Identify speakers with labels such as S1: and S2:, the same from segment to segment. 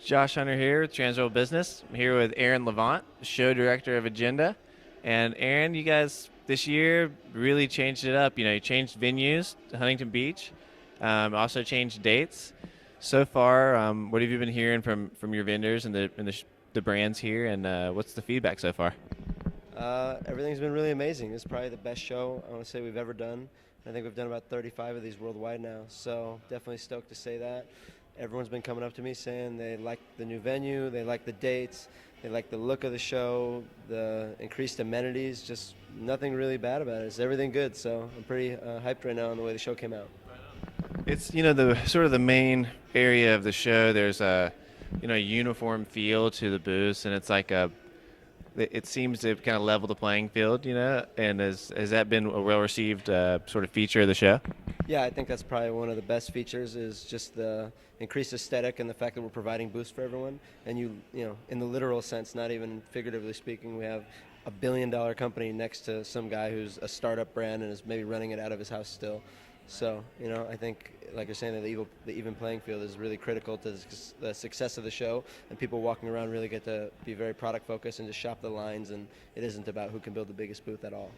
S1: Josh Hunter here with Transworld Business. I'm here with Aaron Levant, show director of Agenda. And Aaron, you guys this year really changed it up. You changed venues to Huntington Beach, also changed dates. So far, what have you been hearing from your vendors and the brands here, and what's the feedback so far?
S2: Everything's been really amazing. This is probably the best show I want to say we've ever done. I think we've done about 35 of these worldwide now, so definitely stoked to say that. Everyone's been coming up to me saying they like the new venue, they like the dates, they like the look of the show, the increased amenities, just nothing really bad about it. It's everything good, so I'm pretty hyped right now on the way the show came out.
S1: It's the sort of the main area of the show. There's a uniform feel to the booths, and it's like it seems to kind of level the playing field, and has that been a well-received sort of feature of the show?
S2: Yeah, I think that's probably one of the best features is just the increased aesthetic and the fact that we're providing booths for everyone. And in the literal sense, not even figuratively speaking, we have a billion-dollar company next to some guy who's a startup brand and is maybe running it out of his house still. So, I think, like you're saying, the even playing field is really critical to the success of the show, and people walking around really get to be very product focused and just shop the lines, and it isn't about who can build the biggest booth at all.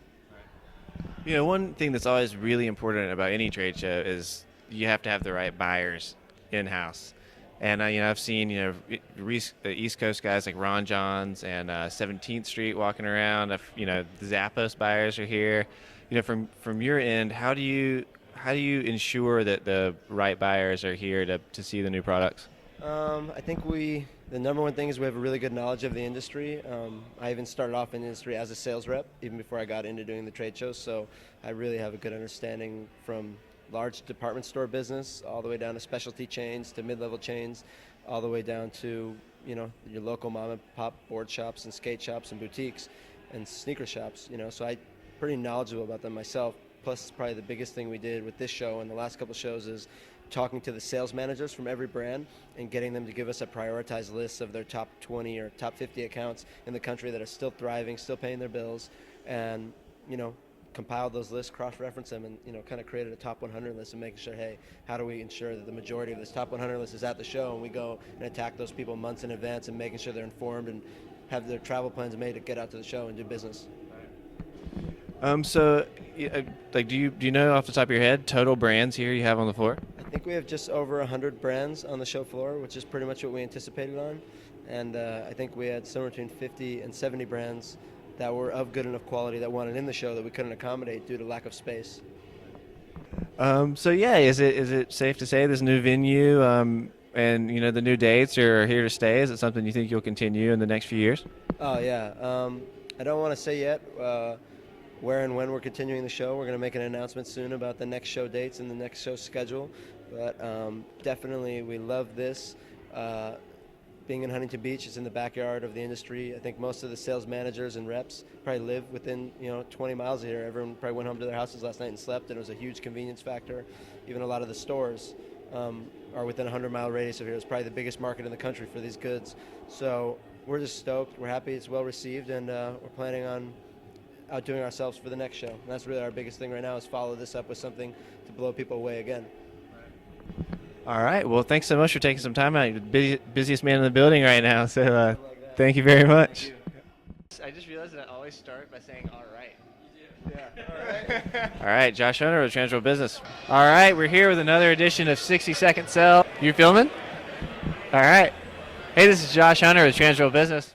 S1: One thing that's always really important about any trade show is you have to have the right buyers in-house. And, I've seen, the East Coast guys like Ron Johns and 17th Street walking around. The Zappos buyers are here. From your end, how do you ensure that the right buyers are here to see the new products?
S2: I think the number one thing is we have a really good knowledge of the industry. I even started off in the industry as a sales rep, even before I got into doing the trade shows, so I really have a good understanding from large department store business all the way down to specialty chains to mid-level chains, all the way down to your local mom and pop board shops and skate shops and boutiques and sneaker shops. So I'm pretty knowledgeable about them myself. Plus, probably the biggest thing we did with this show and the last couple shows is talking to the sales managers from every brand and getting them to give us a prioritized list of their top 20 or top 50 accounts in the country that are still thriving, still paying their bills, and compiled those lists, cross-reference them, and kind of created a top 100 list and making sure, hey, how do we ensure that the majority of this top 100 list is at the show, and we go and attack those people months in advance and making sure they're informed and have their travel plans made to get out to the show and do business.
S1: So, do you know off the top of your head total brands here you have on the floor?
S2: I think we have just over 100 brands on the show floor, which is pretty much what we anticipated on. And I think we had somewhere between 50 and 70 brands that were of good enough quality that wanted in the show that we couldn't accommodate due to lack of space.
S1: So yeah, is it safe to say this new venue and the new dates are here to stay? Is it something you think you'll continue in the next few years?
S2: Oh yeah, I don't want to say yet where and when we're continuing the show. We're going to make an announcement soon about the next show dates and the next show schedule. But definitely we love this. Being in Huntington Beach, it's in the backyard of the industry. I think most of the sales managers and reps probably live within 20 miles of here. Everyone probably went home to their houses last night and slept, and it was a huge convenience factor. Even a lot of the stores are within a 100-mile radius of here. It's probably the biggest market in the country for these goods. So we're just stoked. We're happy it's well received, and we're planning on outdoing ourselves for the next show. And that's really our biggest thing right now is follow this up with something to blow people away again.
S1: All right. Well, thanks so much for taking some time out. You're the busiest man in the building right now, so thank you very much. I just realized that I always start by saying all right.
S2: Yeah. All right.
S1: All right, Josh Hunter with Transworld Business. All right, we're here with another edition of 60 Second Sell. You filming? All right. Hey, this is Josh Hunter with Transworld Business.